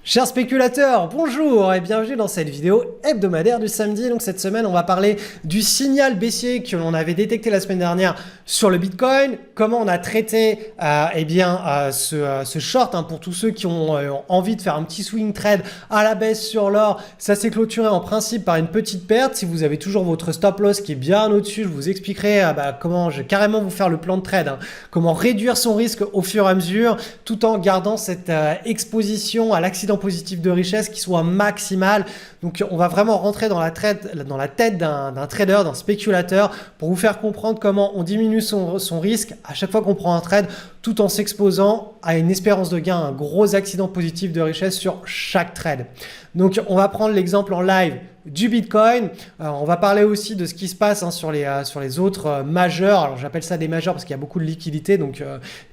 Chers spéculateurs, bonjour et bienvenue dans cette vidéo hebdomadaire du samedi. Donc cette semaine, on va parler du signal baissier que l'on avait détecté la semaine dernière sur le Bitcoin, comment on a traité ce short pour tous ceux qui ont envie de faire un petit swing trade à la baisse sur l'or. Ça s'est clôturé en principe par une petite perte. Si vous avez toujours votre stop loss qui est bien au-dessus, je vous expliquerai comment je vais carrément vous faire le plan de trade, comment réduire son risque au fur et à mesure tout en gardant cette exposition à l'accident positif de richesse qui soit maximale. Donc on va vraiment rentrer dans la tête d'un trader, d'un spéculateur pour vous faire comprendre comment on diminue son risque à chaque fois qu'on prend un trade tout en s'exposant à une espérance de gain, un gros accident positif de richesse sur chaque trade. Donc on va prendre l'exemple en live du Bitcoin. On va parler aussi de ce qui se passe sur les autres majeurs. Alors j'appelle ça des majeurs parce qu'il y a beaucoup de liquidités. Donc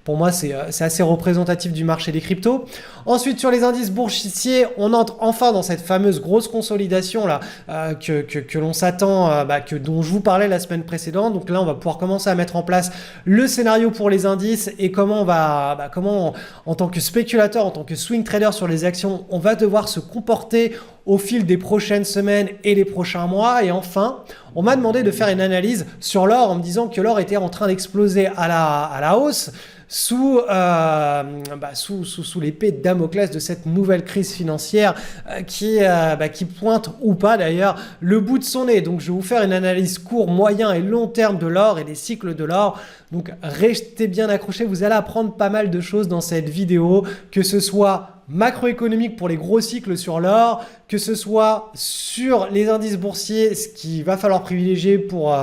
pour moi, c'est assez représentatif du marché des cryptos. Ensuite, sur les indices boursiers, on entre enfin dans cette fameuse grosse consolidation là que l'on s'attend, dont je vous parlais la semaine précédente. Donc là, on va pouvoir commencer à mettre en place le scénario pour les indices et comment en tant que spéculateur, en tant que swing trader sur les actions, on va devoir se comporter au fil des prochaines semaines et les prochains mois. Et enfin, on m'a demandé de faire une analyse sur l'or en me disant que l'or était en train d'exploser à la hausse sous l'épée de Damoclès de cette nouvelle crise financière qui pointe ou pas d'ailleurs le bout de son nez. Donc je vais vous faire une analyse court, moyen et long terme de l'or et des cycles de l'or. Donc restez bien accrochés, vous allez apprendre pas mal de choses dans cette vidéo, que ce soit macroéconomique pour les gros cycles sur l'or, que ce soit sur les indices boursiers, ce qu'il va falloir privilégier pour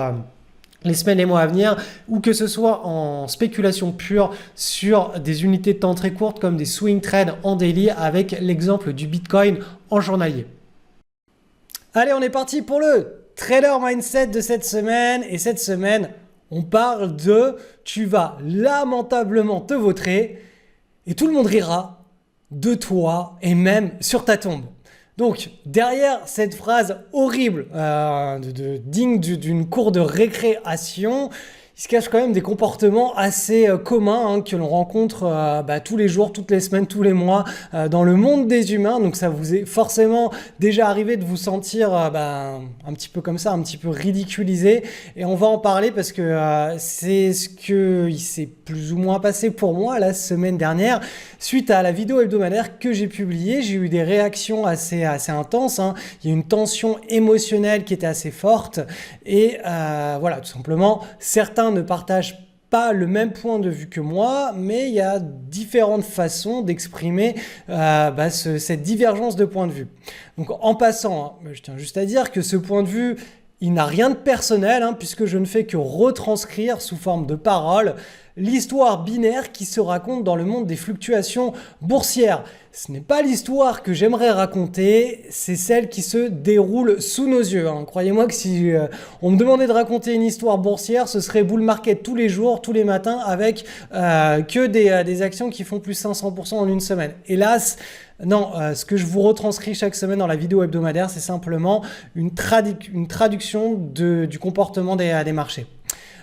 les semaines et mois à venir, ou que ce soit en spéculation pure sur des unités de temps très courtes comme des swing trades en daily avec l'exemple du Bitcoin en journalier. Allez, on est parti pour le trader mindset de cette semaine. Et cette semaine, on parle de tu vas lamentablement te vautrer et tout le monde rira de toi et même sur ta tombe. Donc, derrière cette phrase horrible, digne d'une cour de récréation, il se cache quand même des comportements assez communs que l'on rencontre tous les jours, toutes les semaines, tous les mois dans le monde des humains. Donc ça vous est forcément déjà arrivé de vous sentir un petit peu comme ça, un petit peu ridiculisé. Et on va en parler parce que c'est ce qu'il s'est plus ou moins passé pour moi la semaine dernière. Suite à la vidéo hebdomadaire que j'ai publiée, j'ai eu des réactions assez intenses. Il y a une tension émotionnelle qui était assez forte. Et voilà, tout simplement, certains ne partagent pas le même point de vue que moi, mais il y a différentes façons d'exprimer cette divergence de point de vue. Donc en passant, je tiens juste à dire que ce point de vue, il n'a rien de personnel, puisque je ne fais que retranscrire sous forme de parole l'histoire binaire qui se raconte dans le monde des fluctuations boursières. Ce n'est pas l'histoire que j'aimerais raconter, c'est celle qui se déroule sous nos yeux. Croyez-moi que si on me demandait de raconter une histoire boursière, ce serait bull market tous les jours, tous les matins, avec que des actions qui font plus 500% en une semaine. Hélas, non, ce que je vous retranscris chaque semaine dans la vidéo hebdomadaire, c'est simplement une traduction du comportement des marchés.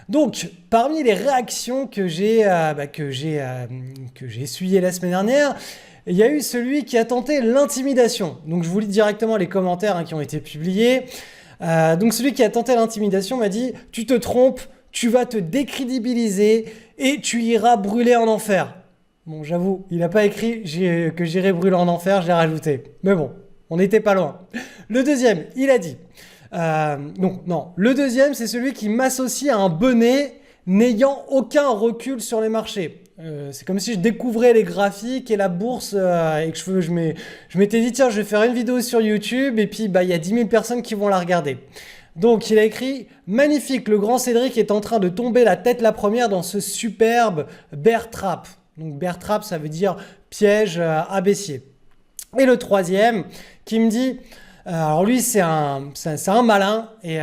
Donc, parmi les réactions que j'ai essuyées la semaine dernière, il y a eu celui qui a tenté l'intimidation. Donc, je vous lis directement les commentaires qui ont été publiés. Donc, celui qui a tenté l'intimidation m'a dit « Tu te trompes, tu vas te décrédibiliser et tu iras brûler en enfer. » Bon, j'avoue, il n'a pas écrit que j'irai brûler en enfer, je l'ai rajouté. Mais bon, on n'était pas loin. Le deuxième, il a dit... le deuxième, c'est celui qui m'associe à un bonnet n'ayant aucun recul sur les marchés. C'est comme si je découvrais les graphiques et la bourse et que je m'étais dit tiens, je vais faire une vidéo sur YouTube et puis il y a 10 000 personnes qui vont la regarder. Donc il a écrit « Magnifique, le grand Cédric est en train de tomber la tête la première dans ce superbe bear trap. » Donc bear trap, ça veut dire piège à baissier. Et le troisième qui me dit... Alors lui, c'est un malin et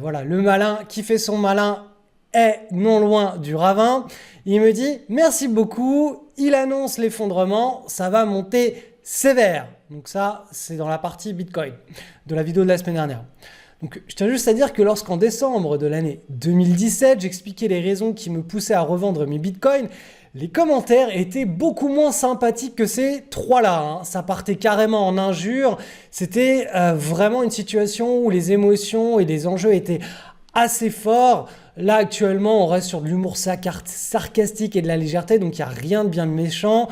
voilà, le malin qui fait son malin est non loin du ravin. Il me dit « Merci beaucoup, il annonce l'effondrement, ça va monter sévère. » Donc ça, c'est dans la partie Bitcoin de la vidéo de la semaine dernière. Donc je tiens juste à dire que lorsqu'en décembre de l'année 2017, j'expliquais les raisons qui me poussaient à revendre mes bitcoins, les commentaires étaient beaucoup moins sympathiques que ces trois-là, hein. Ça partait carrément en injures. C'était vraiment une situation où les émotions et les enjeux étaient assez forts. Là, actuellement, on reste sur de l'humour sarcastique et de la légèreté, donc il n'y a rien de bien méchant.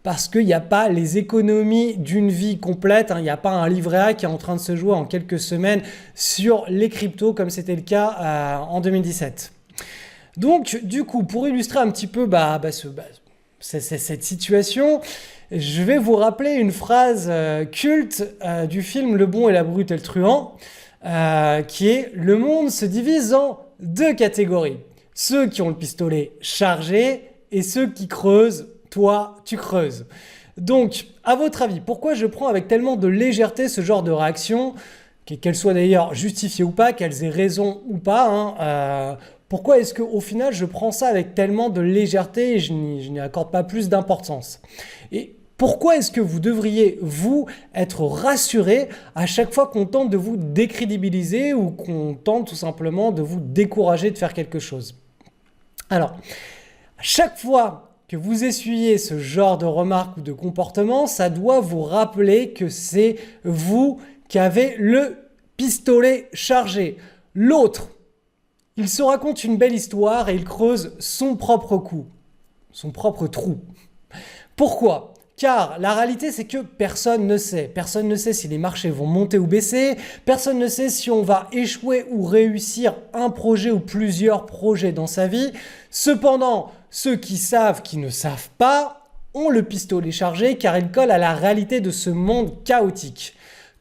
Parce qu'il n'y a pas les économies d'une vie complète, hein. Il n'y a pas un livret A qui est en train de se jouer en quelques semaines sur les cryptos comme c'était le cas en 2017. Donc du coup, pour illustrer un petit peu cette situation, je vais vous rappeler une phrase culte du film Le Bon et la Brute et le Truand, qui est « Le monde se divise en deux catégories. Ceux qui ont le pistolet chargé et ceux qui creusent. Toi, tu creuses. » Donc, à votre avis, pourquoi je prends avec tellement de légèreté ce genre de réaction, qu'elles soient d'ailleurs justifiées ou pas, qu'elles aient raison ou pas, hein, pourquoi est-ce qu'au final, je prends ça avec tellement de légèreté et je n'y accorde pas plus d'importance? Et pourquoi est-ce que vous devriez, vous, être rassuré à chaque fois qu'on tente de vous décrédibiliser ou qu'on tente tout simplement de vous décourager de faire quelque chose? Alors, à chaque fois que vous essuyez ce genre de remarques ou de comportements, ça doit vous rappeler que c'est vous qui avez le pistolet chargé. L'autre, il se raconte une belle histoire et il creuse son propre coup, son propre trou. Pourquoi ? Car la réalité, c'est que personne ne sait. Personne ne sait si les marchés vont monter ou baisser. Personne ne sait si on va échouer ou réussir un projet ou plusieurs projets dans sa vie. Cependant, ceux qui savent, qui ne savent pas, ont le pistolet chargé car ils collent à la réalité de ce monde chaotique.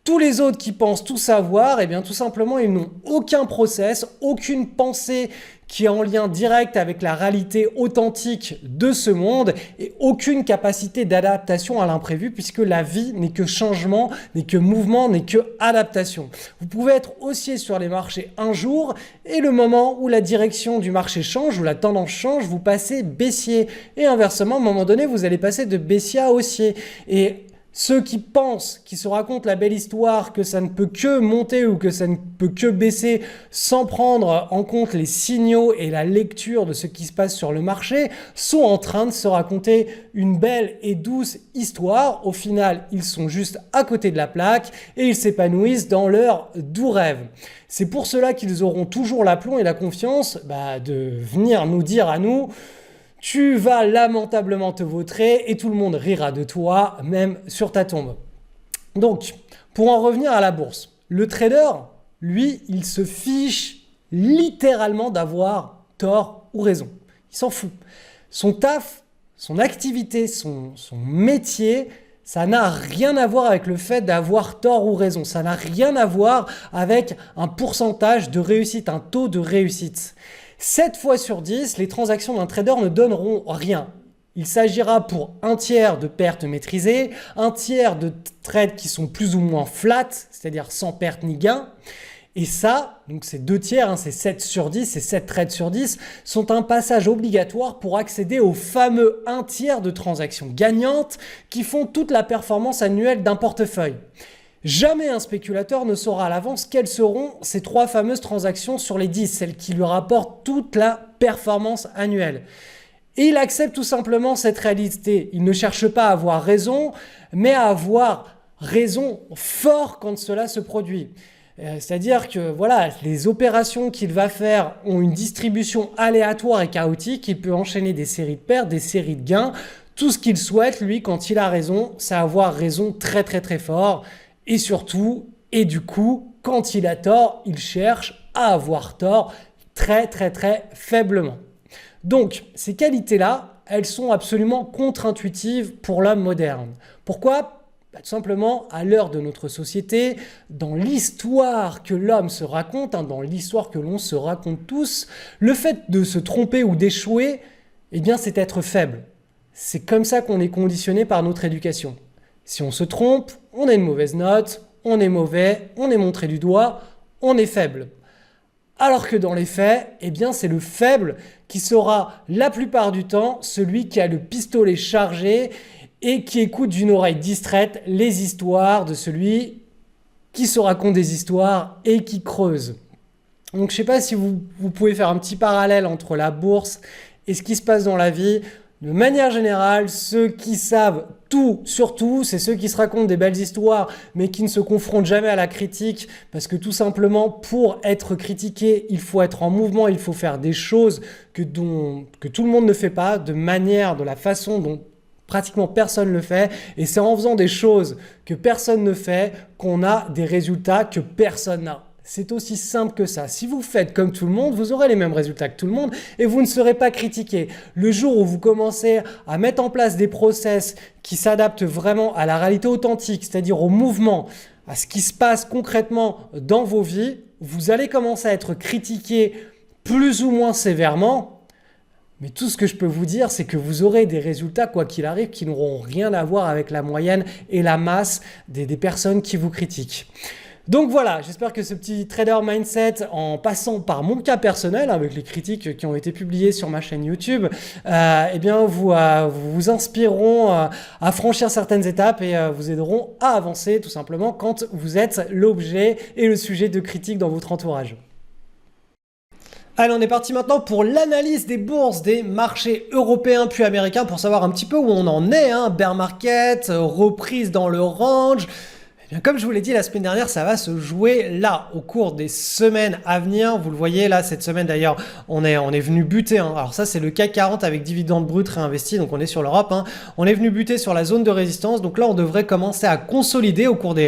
Tous les autres qui pensent tout savoir, eh bien tout simplement, ils n'ont aucun process, aucune pensée qui est en lien direct avec la réalité authentique de ce monde et aucune capacité d'adaptation à l'imprévu puisque la vie n'est que changement, n'est que mouvement, n'est que adaptation. Vous pouvez être haussier sur les marchés un jour et le moment où la direction du marché change, où la tendance change, vous passez baissier. Et inversement, à un moment donné, vous allez passer de baissier à haussier. Et ceux qui pensent, qui se racontent la belle histoire que ça ne peut que monter ou que ça ne peut que baisser sans prendre en compte les signaux et la lecture de ce qui se passe sur le marché, sont en train de se raconter une belle et douce histoire. Au final, ils sont juste à côté de la plaque et ils s'épanouissent dans leur doux rêve. C'est pour cela qu'ils auront toujours l'aplomb et la confiance de venir nous dire à nous: tu vas lamentablement te vautrer et tout le monde rira de toi, même sur ta tombe. Donc, pour en revenir à la bourse, le trader, lui, il se fiche littéralement d'avoir tort ou raison. Il s'en fout. Son taf, son activité, son métier, ça n'a rien à voir avec le fait d'avoir tort ou raison. Ça n'a rien à voir avec un pourcentage de réussite, un taux de réussite. 7 fois sur 10, les transactions d'un trader ne donneront rien. Il s'agira pour un tiers de pertes maîtrisées, un tiers de trades qui sont plus ou moins flat, c'est-à-dire sans perte ni gain. Et ça, donc ces 2 tiers, c'est 7 sur 10, ces 7 trades sur 10, sont un passage obligatoire pour accéder au fameux 1 tiers de transactions gagnantes qui font toute la performance annuelle d'un portefeuille. Jamais un spéculateur ne saura à l'avance quelles seront ces 3 fameuses transactions sur les 10, celles qui lui rapportent toute la performance annuelle. Et il accepte tout simplement cette réalité. Il ne cherche pas à avoir raison, mais à avoir raison fort quand cela se produit. C'est-à-dire que voilà, les opérations qu'il va faire ont une distribution aléatoire et chaotique. Il peut enchaîner des séries de pertes, des séries de gains. Tout ce qu'il souhaite, lui, quand il a raison, c'est avoir raison très très très fort. Et surtout, et du coup, quand il a tort, il cherche à avoir tort très très très faiblement. Donc, ces qualités-là, elles sont absolument contre-intuitives pour l'homme moderne. Pourquoi ? Tout simplement, à l'heure de notre société, dans l'histoire que l'homme se raconte, dans l'histoire que l'on se raconte tous, le fait de se tromper ou d'échouer, eh bien, c'est être faible. C'est comme ça qu'on est conditionné par notre éducation. Si on se trompe, on a une mauvaise note, on est mauvais, on est montré du doigt, on est faible. Alors que dans les faits, eh bien c'est le faible qui sera la plupart du temps celui qui a le pistolet chargé et qui écoute d'une oreille distraite les histoires de celui qui se raconte des histoires et qui creuse. Donc je ne sais pas si vous pouvez faire un petit parallèle entre la bourse et ce qui se passe dans la vie. De manière générale, ceux qui savent tout, surtout, c'est ceux qui se racontent des belles histoires, mais qui ne se confrontent jamais à la critique, parce que tout simplement, pour être critiqué, il faut être en mouvement, il faut faire des choses que tout le monde ne fait pas, de la façon dont pratiquement personne ne le fait, et c'est en faisant des choses que personne ne fait qu'on a des résultats que personne n'a. C'est aussi simple que ça. Si vous faites comme tout le monde, vous aurez les mêmes résultats que tout le monde et vous ne serez pas critiqué. Le jour où vous commencez à mettre en place des process qui s'adaptent vraiment à la réalité authentique, c'est-à-dire au mouvement, à ce qui se passe concrètement dans vos vies, vous allez commencer à être critiqué plus ou moins sévèrement. Mais tout ce que je peux vous dire, c'est que vous aurez des résultats, quoi qu'il arrive, qui n'auront rien à voir avec la moyenne et la masse des personnes qui vous critiquent. Donc voilà, j'espère que ce petit trader mindset, en passant par mon cas personnel, avec les critiques qui ont été publiées sur ma chaîne YouTube, eh bien vous inspireront à franchir certaines étapes et vous aideront à avancer tout simplement quand vous êtes l'objet et le sujet de critiques dans votre entourage. Allez, on est parti maintenant pour l'analyse des bourses des marchés européens puis américains pour savoir un petit peu où on en est, bear market, reprise dans le range. Eh bien, comme je vous l'ai dit la semaine dernière, ça va se jouer là, au cours des semaines à venir. Vous le voyez là, cette semaine d'ailleurs, on est venu buter. Alors ça, c'est le CAC 40 avec dividendes bruts réinvestis, donc on est sur l'Europe. On est venu buter sur la zone de résistance. Donc là, on devrait commencer à consolider au cours de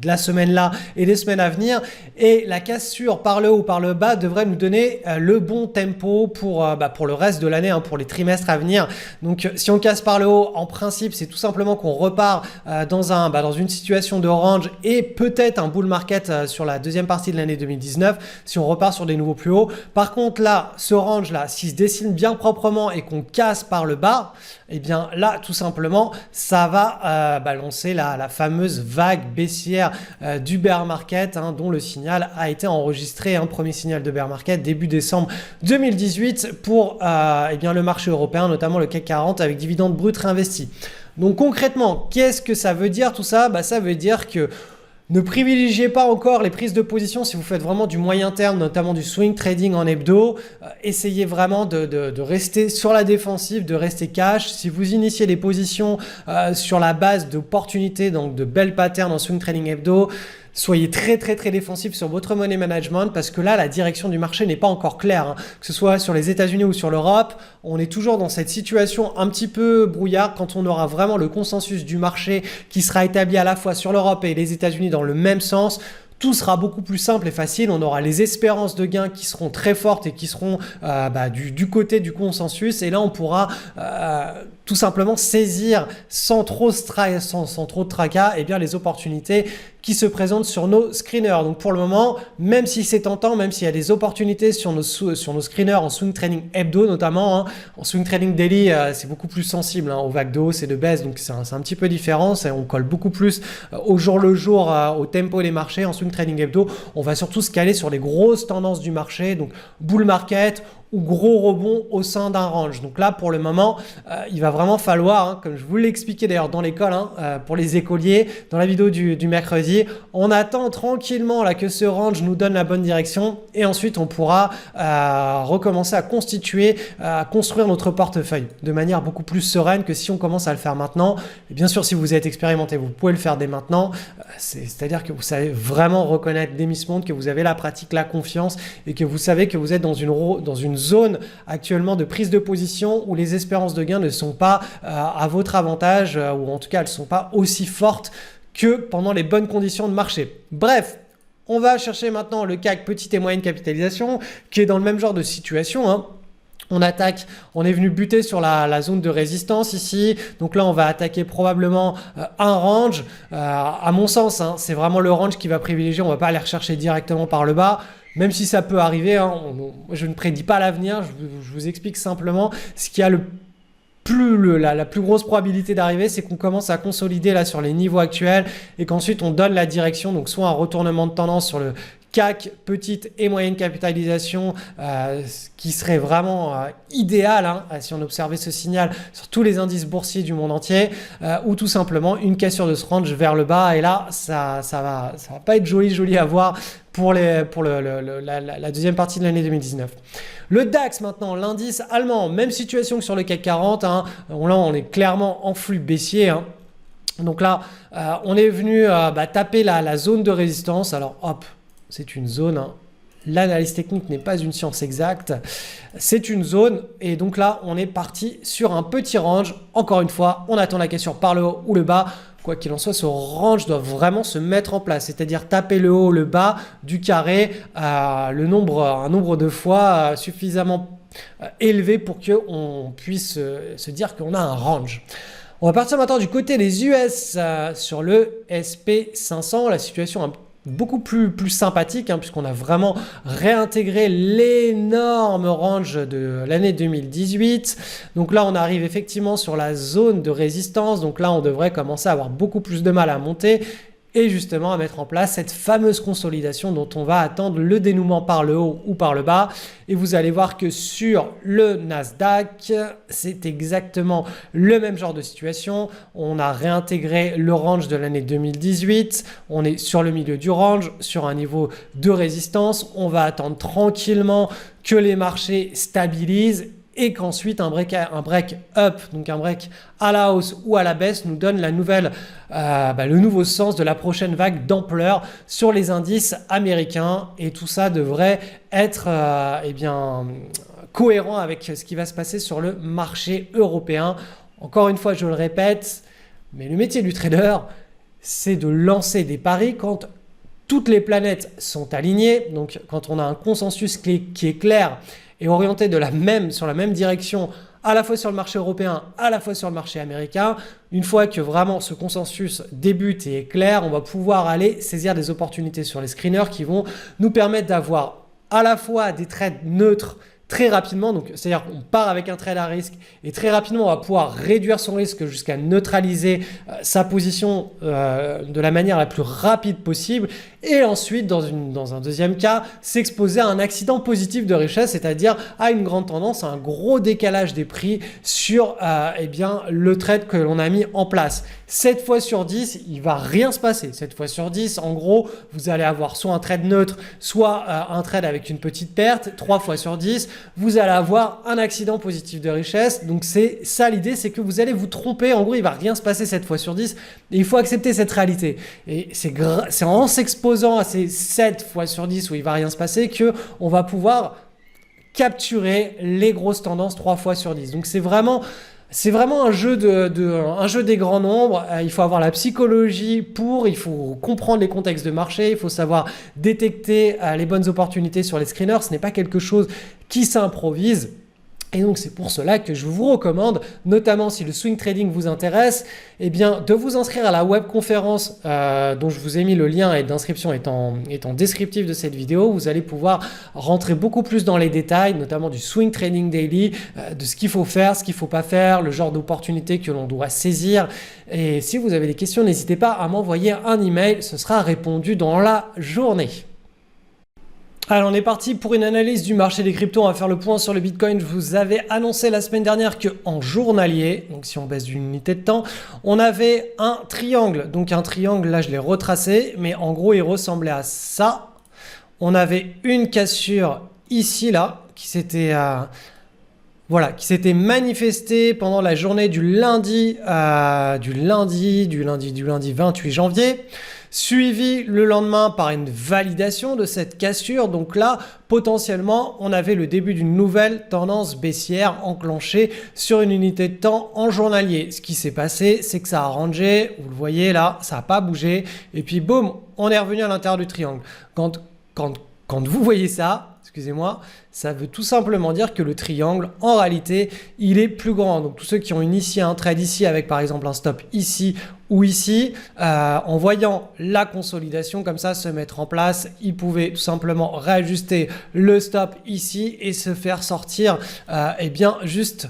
la semaine là et des semaines à venir. Et la cassure par le haut ou par le bas devrait nous donner le bon tempo pour le reste de l'année, pour les trimestres à venir. Donc si on casse par le haut, en principe, c'est tout simplement qu'on repart dans une situation de range et peut-être un bull market sur la deuxième partie de l'année 2019 si on repart sur des nouveaux plus hauts. Par contre là, ce range là, s'il se dessine bien proprement et qu'on casse par le bas, eh bien là tout simplement ça va lancer la fameuse vague baissière du bear market dont le signal a été enregistré, premier signal de bear market début décembre 2018 pour le marché européen, notamment le CAC 40 avec dividendes bruts réinvestis. Donc concrètement, qu'est-ce que ça veut dire tout ça? Ça veut dire que ne privilégiez pas encore les prises de position si vous faites vraiment du moyen terme, notamment du swing trading en hebdo. Essayez vraiment de rester sur la défensive, de rester cash. Si vous initiez des positions sur la base d'opportunités, donc de belles patterns en swing trading hebdo, soyez très défensif sur votre money management parce que là, la direction du marché n'est pas encore claire. Que ce soit sur les États-Unis ou sur l'Europe, on est toujours dans cette situation un petit peu brouillard. Quand on aura vraiment le consensus du marché qui sera établi à la fois sur l'Europe et les États-Unis dans le même sens, tout sera beaucoup plus simple et facile. On aura les espérances de gains qui seront très fortes et qui seront du côté du consensus. Et là, on pourra tout simplement saisir sans trop de tracas les opportunités qui se présentent sur nos screeners. Donc pour le moment, même si c'est tentant, même s'il y a des opportunités sur nos screeners en swing trading hebdo notamment, en swing trading daily, c'est beaucoup plus sensible aux vagues de hausse et de baisse, donc c'est un petit peu différent. On colle beaucoup plus au jour le jour, au tempo des marchés. En swing trading hebdo, on va surtout se caler sur les grosses tendances du marché, donc bull market ou gros rebond au sein d'un range. Donc là, pour le moment, il va vraiment falloir, comme je vous l'ai expliqué d'ailleurs dans l'école, pour les écoliers, dans la vidéo du mercredi, on attend tranquillement là, que ce range nous donne la bonne direction et ensuite on pourra recommencer à à construire notre portefeuille de manière beaucoup plus sereine que si on commence à le faire maintenant. Et bien sûr, si vous êtes expérimenté, vous pouvez le faire dès maintenant. C'est-à-dire que vous savez vraiment reconnaître des mismondes, que vous avez la pratique, la confiance et que vous savez que vous êtes dans une zone actuellement de prise de position où les espérances de gain ne sont pas à votre avantage ou en tout cas elles ne sont pas aussi fortes que pendant les bonnes conditions de marché. Bref, on va chercher maintenant le CAC petite et moyenne capitalisation qui est dans le même genre de situation. On attaque, on est venu buter sur la zone de résistance ici. Donc là, on va attaquer probablement un range. À mon sens, c'est vraiment le range qui va privilégier. On ne va pas aller rechercher directement par le bas. Même si ça peut arriver, je ne prédis pas l'avenir. Je vous explique simplement ce qui a la plus grosse probabilité d'arriver, c'est qu'on commence à consolider là sur les niveaux actuels et qu'ensuite on donne la direction, donc soit un retournement de tendance sur le CAC, petite et moyenne capitalisation, qui serait vraiment idéal hein, si on observait ce signal sur tous les indices boursiers du monde entier, ou tout simplement une cassure de ce range vers le bas. Et là, ça va pas être joli à voir pour la deuxième partie de l'année 2019. Le DAX maintenant, l'indice allemand, même situation que sur le CAC 40. Hein, là, on est clairement en flux baissier. Hein. Donc là, on est venu taper la zone de résistance. Alors hop, c'est une zone. Hein. L'analyse technique n'est pas une science exacte. C'est une zone. Et donc là, on est parti sur un petit range. Encore une fois, on attend la cassure par le haut ou le bas. Quoi qu'il en soit, ce range doit vraiment se mettre en place, c'est-à-dire taper le haut, le bas du carré, un nombre de fois suffisamment élevé pour qu'on puisse se dire qu'on a un range. On va partir maintenant du côté des US sur le SP500. La situation est beaucoup plus sympathique hein, puisqu'on a vraiment réintégré l'énorme range de l'année 2018. Donc là, on arrive effectivement sur la zone de résistance. Donc là, on devrait commencer à avoir beaucoup plus de mal à monter et justement à mettre en place cette fameuse consolidation dont on va attendre le dénouement par le haut ou par le bas. Et vous allez voir que sur le Nasdaq, c'est exactement le même genre de situation. On a réintégré le range de l'année 2018. On est sur le milieu du range, sur un niveau de résistance. On va attendre tranquillement que les marchés stabilisent et qu'ensuite un break up, donc un break à la hausse ou à la baisse nous donne le nouveau sens de la prochaine vague d'ampleur sur les indices américains. Et tout ça devrait être cohérent avec ce qui va se passer sur le marché européen. Encore une fois, je le répète, mais le métier du trader, c'est de lancer des paris quand toutes les planètes sont alignées, donc quand on a un consensus qui est clair et orienté sur la même direction, à la fois sur le marché européen, à la fois sur le marché américain. Une fois que vraiment ce consensus débute et est clair, on va pouvoir aller saisir des opportunités sur les screeners qui vont nous permettre d'avoir à la fois des trades neutres très rapidement, donc c'est-à-dire qu'on part avec un trade à risque et très rapidement on va pouvoir réduire son risque jusqu'à neutraliser sa position de la manière la plus rapide possible, et ensuite dans un deuxième cas s'exposer à un accident positif de richesse, c'est-à-dire à une grande tendance, à un gros décalage des prix sur le trade que l'on a mis en place. 7 fois sur 10, il va rien se passer. 7 fois sur 10, en gros, vous allez avoir soit un trade neutre, soit un trade avec une petite perte. 3 fois sur 10, vous allez avoir un accident positif de richesse. Donc c'est ça l'idée, c'est que vous allez vous tromper. En gros, il va rien se passer 7 fois sur 10 et il faut accepter cette réalité. Et c'est en s'exposant à ces 7 fois sur 10 où il va rien se passer qu'on va pouvoir capturer les grosses tendances 3 fois sur 10. Donc c'est vraiment un jeu un jeu des grands nombres. Il faut avoir la psychologie il faut comprendre les contextes de marché, il faut savoir détecter les bonnes opportunités sur les screeners. Ce n'est pas quelque chose qui s'improvise. Et donc c'est pour cela que je vous recommande, notamment si le swing trading vous intéresse, de vous inscrire à la webconférence dont je vous ai mis le lien et d'inscription est en descriptif de cette vidéo. Vous allez pouvoir rentrer beaucoup plus dans les détails, notamment du swing trading daily, de ce qu'il faut faire, ce qu'il ne faut pas faire, le genre d'opportunités que l'on doit saisir. Et si vous avez des questions, n'hésitez pas à m'envoyer un email, ce sera répondu dans la journée. Alors on est parti pour une analyse du marché des cryptos. On va faire le point sur le Bitcoin. Je vous avais annoncé la semaine dernière qu'en journalier, donc si on baisse d'une unité de temps, on avait un triangle. Donc un triangle, là je l'ai retracé, mais en gros il ressemblait à ça. On avait une cassure ici, là, qui s'était manifestée pendant la journée du lundi 28 janvier. Suivi le lendemain par une validation de cette cassure. Donc là, potentiellement, on avait le début d'une nouvelle tendance baissière enclenchée sur une unité de temps en journalier. Ce qui s'est passé, c'est que ça a rangé, vous le voyez là, ça n'a pas bougé. Et puis boum, on est revenu à l'intérieur du triangle. Quand vous voyez ça, excusez-moi, ça veut tout simplement dire que le triangle, en réalité, il est plus grand. Donc tous ceux qui ont initié un trade ici avec par exemple un stop ici ou ici, en voyant la consolidation comme ça se mettre en place, ils pouvaient tout simplement réajuster le stop ici et se faire sortir juste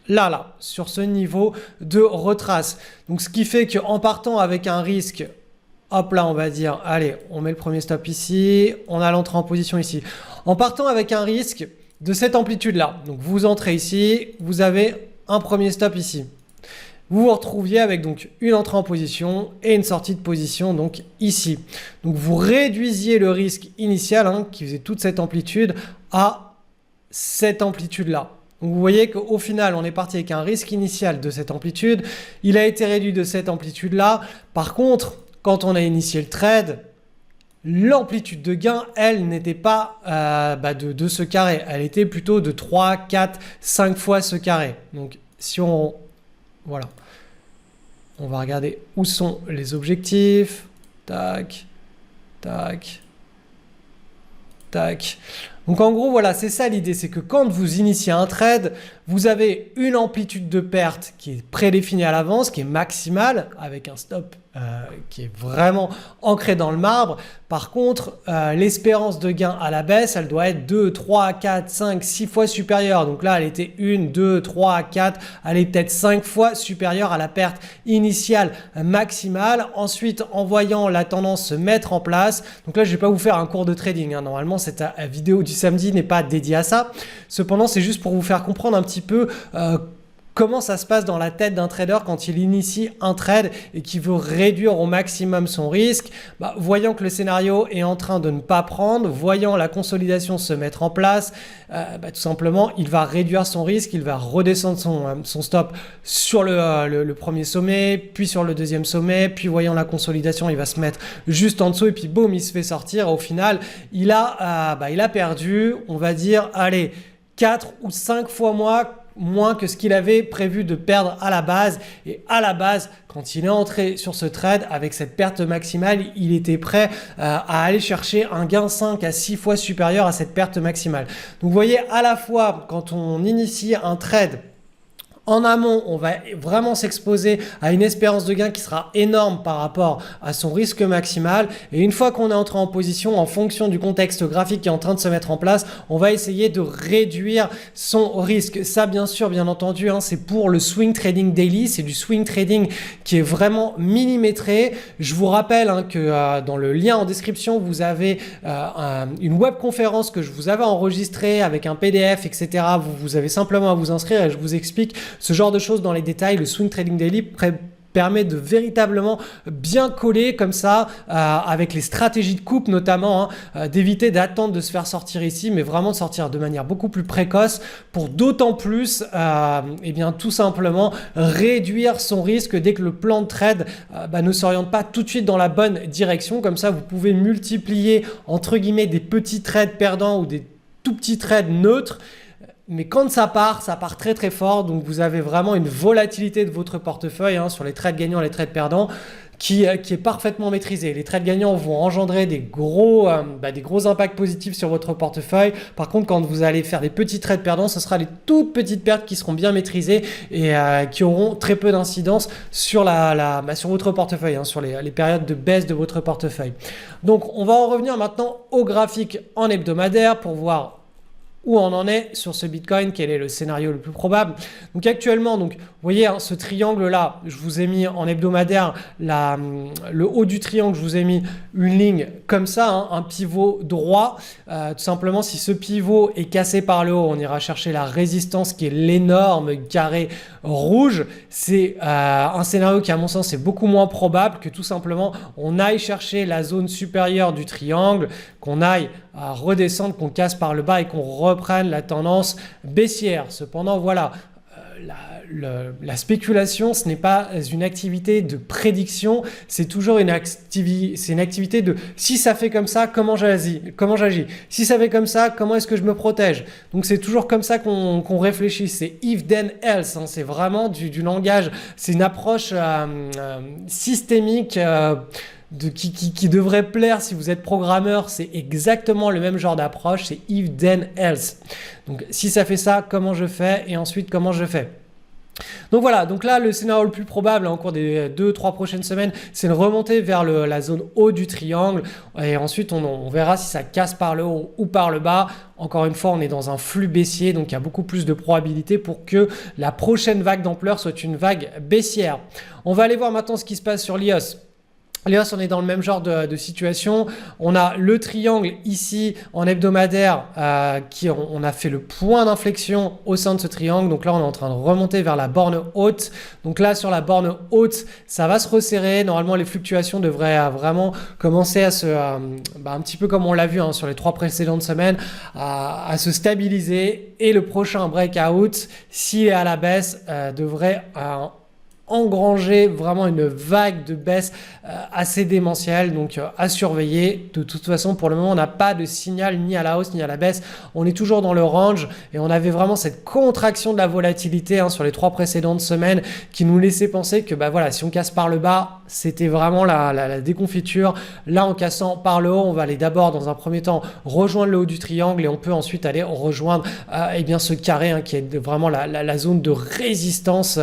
là, sur ce niveau de retrace. Donc ce qui fait qu'en partant avec un risque hop là, on va dire, allez, on met le premier stop ici, on a l'entrée en position ici. En partant avec un risque de cette amplitude-là. Donc, vous entrez ici, vous avez un premier stop ici. Vous vous retrouviez avec donc une entrée en position et une sortie de position donc ici. Donc, vous réduisiez le risque initial qui faisait toute cette amplitude à cette amplitude-là. Donc vous voyez qu'au final, on est parti avec un risque initial de cette amplitude. Il a été réduit de cette amplitude-là. Par contre, quand on a initié le trade, l'amplitude de gain, elle n'était pas de ce carré. Elle était plutôt de 3, 4, 5 fois ce carré. Donc si on... Voilà. On va regarder où sont les objectifs. Tac, tac, tac. Donc en gros, voilà, c'est ça l'idée, c'est que quand vous initiez un trade, vous avez une amplitude de perte qui est prédéfinie à l'avance, qui est maximale, avec un stop qui est vraiment ancré dans le marbre. Par contre, l'espérance de gain à la baisse, elle doit être 2, 3, 4, 5, 6 fois supérieure. Donc là, elle était 1, 2, 3, 4, elle est peut-être 5 fois supérieure à la perte initiale maximale. Ensuite, en voyant la tendance se mettre en place, donc là, je ne vais pas vous faire un cours de trading. Normalement, cette vidéo du samedi n'est pas dédiée à ça. Cependant, c'est juste pour vous faire comprendre un petit peu comment ça se passe dans la tête d'un trader quand il initie un trade et qu'il veut réduire au maximum son risque. Voyant que le scénario est en train de ne pas prendre, voyant la consolidation se mettre en place, tout simplement, il va réduire son risque, il va redescendre son stop sur le premier sommet, puis sur le deuxième sommet, puis voyant la consolidation, il va se mettre juste en dessous et puis boum, il se fait sortir. Au final, il a perdu, on va dire, allez, 4 ou 5 fois moins que ce qu'il avait prévu de perdre à la base. Et à la base, quand il est entré sur ce trade avec cette perte maximale, il était prêt à aller chercher un gain 5 à 6 fois supérieur à cette perte maximale. Donc vous voyez, à la fois quand on initie un trade, en amont, on va vraiment s'exposer à une espérance de gain qui sera énorme par rapport à son risque maximal. Et une fois qu'on est entré en position, en fonction du contexte graphique qui est en train de se mettre en place, on va essayer de réduire son risque. Ça, bien sûr, bien entendu, c'est pour le swing trading daily. C'est du swing trading qui est vraiment millimétré. Je vous rappelle que dans le lien en description, vous avez une webconférence que je vous avais enregistrée avec un PDF, etc. Vous avez simplement à vous inscrire et je vous explique ce genre de choses dans les détails. Le swing trading daily permet de véritablement bien coller comme ça avec les stratégies de coupe notamment, d'éviter d'attendre de se faire sortir ici, mais vraiment de sortir de manière beaucoup plus précoce pour d'autant plus tout simplement réduire son risque dès que le plan de trade ne s'oriente pas tout de suite dans la bonne direction. Comme ça, vous pouvez multiplier entre guillemets des petits trades perdants ou des tout petits trades neutres. Mais quand ça part très très fort. Donc vous avez vraiment une volatilité de votre portefeuille sur les trades gagnants et les trades perdants qui est parfaitement maîtrisée. Les trades gagnants vont engendrer des gros impacts positifs sur votre portefeuille. Par contre, quand vous allez faire des petits trades perdants, ce sera les toutes petites pertes qui seront bien maîtrisées et qui auront très peu d'incidence sur, sur votre portefeuille, sur les périodes de baisse de votre portefeuille. Donc on va en revenir maintenant au graphique en hebdomadaire pour voir où on en est sur ce Bitcoin, quel est le scénario le plus probable. Donc actuellement, vous voyez ce triangle-là, je vous ai mis en hebdomadaire le haut du triangle, je vous ai mis une ligne comme ça, un pivot droit. Tout simplement, si ce pivot est cassé par le haut, on ira chercher la résistance qui est l'énorme carré rouge. C'est un scénario qui, à mon sens, est beaucoup moins probable que tout simplement on aille chercher la zone supérieure du triangle, qu'on aille redescendre, qu'on casse par le bas et qu'on reprenne la tendance baissière. Cependant, voilà, la spéculation, ce n'est pas une activité de prédiction, c'est toujours une activité de si ça fait comme ça, comment j'agis. Si ça fait comme ça, comment est-ce que je me protège? Donc c'est toujours comme ça qu'on réfléchit. C'est if then else. C'est vraiment du langage. C'est une approche systémique. Qui devrait plaire si vous êtes programmeur. C'est exactement le même genre d'approche, c'est if then else. Donc si ça fait ça, comment je fais? Et ensuite comment je fais? Donc voilà, donc là le scénario le plus probable en cours des 2-3 prochaines semaines, c'est une remontée vers la zone haut du triangle et ensuite on verra si ça casse par le haut ou par le bas. Encore une fois, on est dans un flux baissier, donc il y a beaucoup plus de probabilité pour que la prochaine vague d'ampleur soit une vague baissière. On va aller voir maintenant ce qui se passe sur l'IOS. Là, on est dans le même genre de situation. On a le triangle ici en hebdomadaire on a fait le point d'inflexion au sein de ce triangle. Donc là, on est en train de remonter vers la borne haute. Donc là, sur la borne haute, ça va se resserrer. Normalement, les fluctuations devraient vraiment commencer à un petit peu comme on l'a vu sur les 3 précédentes semaines, à se stabiliser. Et le prochain breakout, s'il est à la baisse, devrait engranger vraiment une vague de baisse assez démentielle, donc à surveiller. De toute façon, pour le moment, on n'a pas de signal ni à la hausse ni à la baisse. On est toujours dans le range et on avait vraiment cette contraction de la volatilité sur les 3 précédentes semaines qui nous laissait penser que si on casse par le bas, c'était vraiment la déconfiture. Là, en cassant par le haut, on va aller d'abord dans un premier temps rejoindre le haut du triangle et on peut ensuite aller rejoindre ce carré qui est vraiment la zone de résistance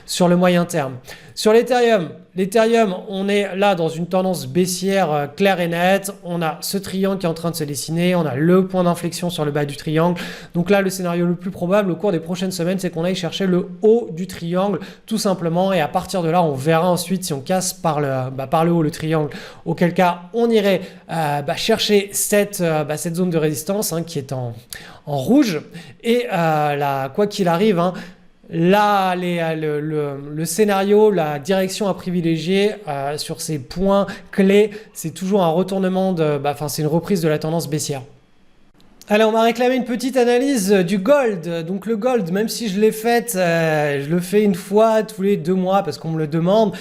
sur le moyen terme. Sur l'Ethereum, on est là dans une tendance baissière claire et nette. On a ce triangle qui est en train de se dessiner. On a le point d'inflexion sur le bas du triangle. Donc là, le scénario le plus probable au cours des prochaines semaines, c'est qu'on aille chercher le haut du triangle, tout simplement. Et à partir de là, on verra ensuite si on casse par le haut le triangle. Auquel cas, on irait chercher cette zone de résistance qui est en rouge. Et quoi qu'il arrive, là, le scénario, la direction à privilégier sur ces points clés, c'est toujours un retournement c'est une reprise de la tendance baissière. Allez, on m'a réclamé une petite analyse du gold. Donc le gold, même si je l'ai faite, je le fais une fois tous les 2 mois parce qu'on me le demande.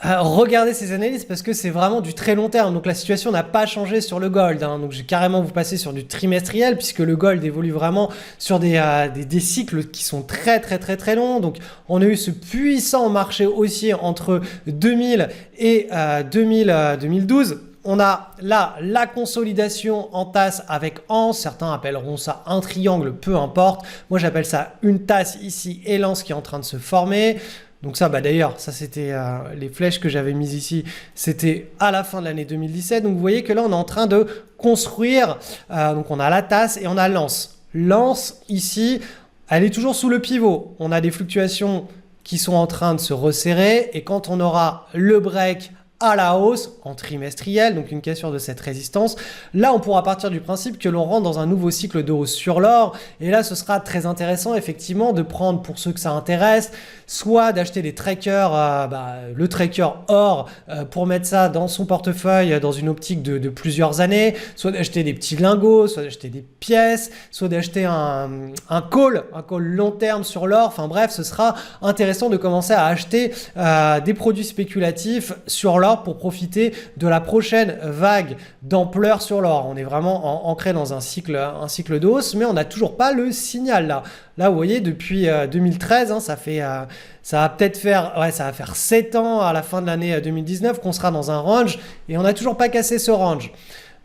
Regardez ces analyses parce que c'est vraiment du très long terme. Donc la situation n'a pas changé sur le gold. Donc j'ai carrément vous passer sur du trimestriel puisque le gold évolue vraiment sur des cycles qui sont très très très très longs. Donc on a eu ce puissant marché haussier entre 2000 et 2012. On a là la consolidation en tasse avec anse. Certains appelleront ça un triangle, peu importe. Moi j'appelle ça une tasse ici et l'anse qui est en train de se former. Donc ça, d'ailleurs, ça c'était les flèches que j'avais mises ici, c'était à la fin de l'année 2017. Donc vous voyez que là, on est en train de construire. Donc on a la tasse et on a l'anse. L'anse ici, elle est toujours sous le pivot. On a des fluctuations qui sont en train de se resserrer. Et quand on aura le break à la hausse en trimestriel, donc une cassure de cette résistance. Là, on pourra partir du principe que l'on rentre dans un nouveau cycle de hausse sur l'or. Et là, ce sera très intéressant, effectivement, de prendre, pour ceux que ça intéresse, soit d'acheter des trackers, le tracker or, pour mettre ça dans son portefeuille dans une optique de plusieurs années, soit d'acheter des petits lingots, soit d'acheter des pièces, soit d'acheter un call long terme sur l'or. Enfin bref, ce sera intéressant de commencer à acheter des produits spéculatifs sur l'or pour profiter de la prochaine vague d'ampleur sur l'or. On est vraiment ancré dans un cycle de hausse, mais on n'a toujours pas le signal là. Là, vous voyez, depuis 2013, ça va faire 7 ans à la fin de l'année 2019 qu'on sera dans un range et on n'a toujours pas cassé ce range.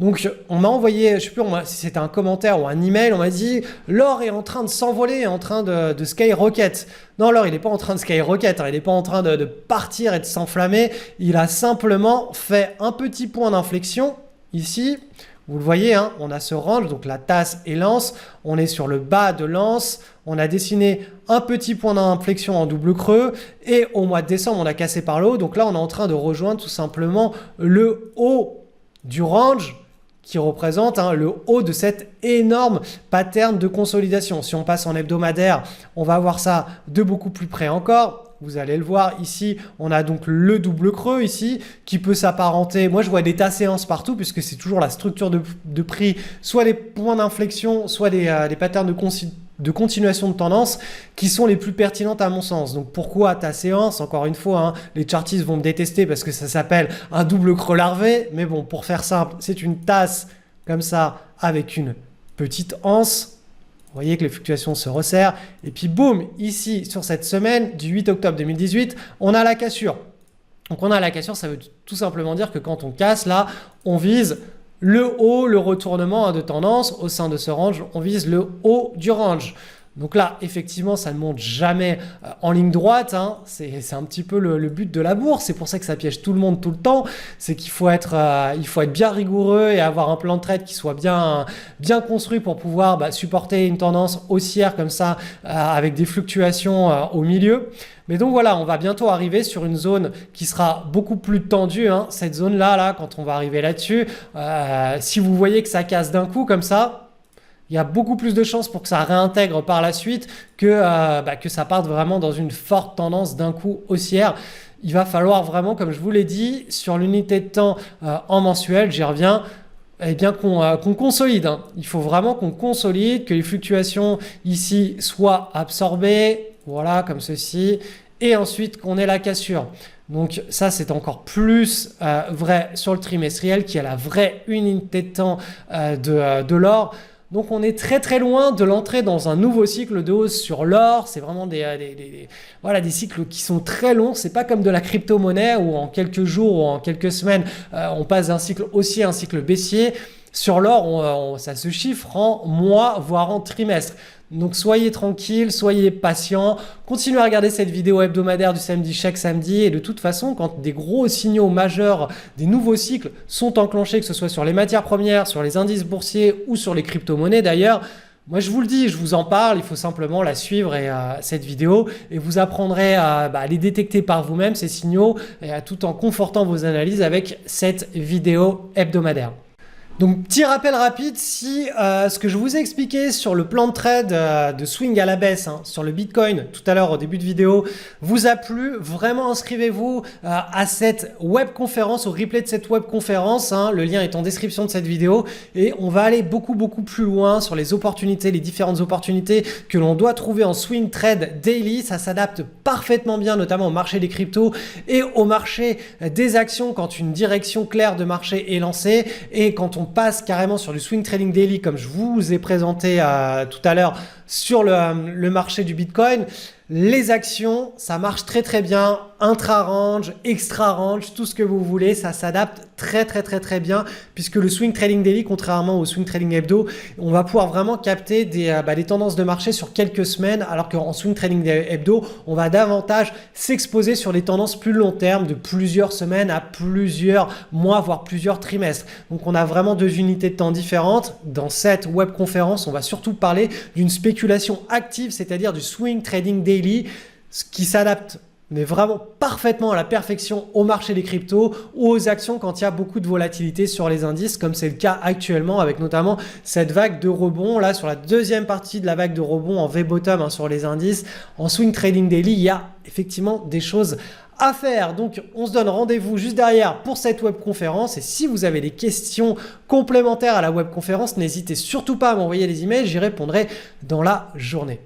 Donc on m'a envoyé, je ne sais plus si c'était un commentaire ou un email, on m'a dit l'or est en train de s'envoler, est en train de skyrocket. Non, l'or il n'est pas en train de skyrocket, il n'est pas en train de partir et de s'enflammer, il a simplement fait un petit point d'inflexion ici. Vous le voyez, on a ce range, donc la tasse et l'anse, on est sur le bas de l'anse, on a dessiné un petit point d'inflexion en double creux et au mois de décembre on a cassé par le haut, donc là on est en train de rejoindre tout simplement le haut du range qui représente le haut de cet énorme pattern de consolidation. Si on passe en hebdomadaire, on va voir ça de beaucoup plus près encore. Vous allez le voir ici, on a donc le double creux ici qui peut s'apparenter. Moi, je vois des tasses séances partout puisque c'est toujours la structure de prix, soit des points d'inflexion, soit des patterns de continuation de tendance qui sont les plus pertinentes à mon sens. Donc pourquoi ta séance? Encore une fois, les chartistes vont me détester parce que ça s'appelle un double creux larvé. Mais bon, pour faire simple, c'est une tasse comme ça avec une petite anse. Vous voyez que les fluctuations se resserrent. Et puis boum, ici, sur cette semaine du 8 octobre 2018, on a la cassure. Donc on a la cassure, ça veut tout simplement dire que quand on casse, là, on vise le haut, le retournement de tendance au sein de ce range, on vise le haut du range. Donc là, effectivement, ça ne monte jamais en ligne droite, hein. C'est un petit peu le but de la bourse. C'est pour ça que ça piège tout le monde tout le temps. C'est qu'il faut être bien rigoureux et avoir un plan de trade qui soit bien construit pour pouvoir supporter une tendance haussière comme ça avec des fluctuations au milieu. Mais donc voilà, on va bientôt arriver sur une zone qui sera beaucoup plus tendue, hein. Cette zone-là, quand on va arriver là-dessus, si vous voyez que ça casse d'un coup comme ça, il y a beaucoup plus de chances pour que ça réintègre par la suite que ça parte vraiment dans une forte tendance d'un coup haussière. Il va falloir vraiment, comme je vous l'ai dit, sur l'unité de temps en mensuel, j'y reviens, eh bien qu'on consolide, hein. Il faut vraiment qu'on consolide, que les fluctuations ici soient absorbées, voilà, comme ceci, et ensuite qu'on ait la cassure. Donc ça, c'est encore plus vrai sur le trimestriel, qui est la vraie unité de temps de l'or. Donc on est très très loin de l'entrée dans un nouveau cycle de hausse sur l'or. C'est vraiment des cycles qui sont très longs. C'est pas comme de la crypto-monnaie où en quelques jours ou en quelques semaines, on passe d'un cycle haussier à un cycle baissier. Sur l'or, ça se chiffre en mois, voire en trimestres. Donc soyez tranquille, soyez patient, continuez à regarder cette vidéo hebdomadaire du samedi chaque samedi et de toute façon quand des gros signaux majeurs, des nouveaux cycles sont enclenchés, que ce soit sur les matières premières, sur les indices boursiers ou sur les crypto-monnaies d'ailleurs, moi je vous le dis, je vous en parle, il faut simplement la suivre et cette vidéo et vous apprendrez à les détecter par vous-même ces signaux et tout en confortant vos analyses avec cette vidéo hebdomadaire. Donc petit rappel rapide, si ce que je vous ai expliqué sur le plan de trade de swing à la baisse sur le Bitcoin tout à l'heure au début de vidéo vous a plu, vraiment inscrivez-vous à cette webconférence, au replay de cette webconférence, le lien est en description de cette vidéo et on va aller beaucoup plus loin sur les opportunités, les différentes opportunités que l'on doit trouver en swing trade daily. Ça s'adapte parfaitement bien notamment au marché des cryptos et au marché des actions quand une direction claire de marché est lancée et quand on passe carrément sur du swing trading daily comme je vous ai présenté tout à l'heure sur le marché du Bitcoin. Les actions, ça marche très bien, intra-range, extra-range, tout ce que vous voulez, ça s'adapte très bien puisque le swing trading daily, contrairement au swing trading hebdo, on va pouvoir vraiment capter des tendances de marché sur quelques semaines alors qu'en swing trading hebdo, on va davantage s'exposer sur des tendances plus long terme de plusieurs semaines à plusieurs mois, voire plusieurs trimestres. Donc on a vraiment deux unités de temps différentes. Dans cette webconférence, on va surtout parler d'une spéculation active, c'est-à-dire du swing trading daily, ce qui s'adapte mais vraiment parfaitement à la perfection au marché des cryptos ou aux actions quand il y a beaucoup de volatilité sur les indices, comme c'est le cas actuellement avec notamment cette vague de rebond. Là, sur la deuxième partie de la vague de rebond en V-bottom sur les indices, en swing trading daily, il y a effectivement des choses à faire. Donc on se donne rendez-vous juste derrière pour cette webconférence et si vous avez des questions complémentaires à la webconférence, n'hésitez surtout pas à m'envoyer des emails, j'y répondrai dans la journée.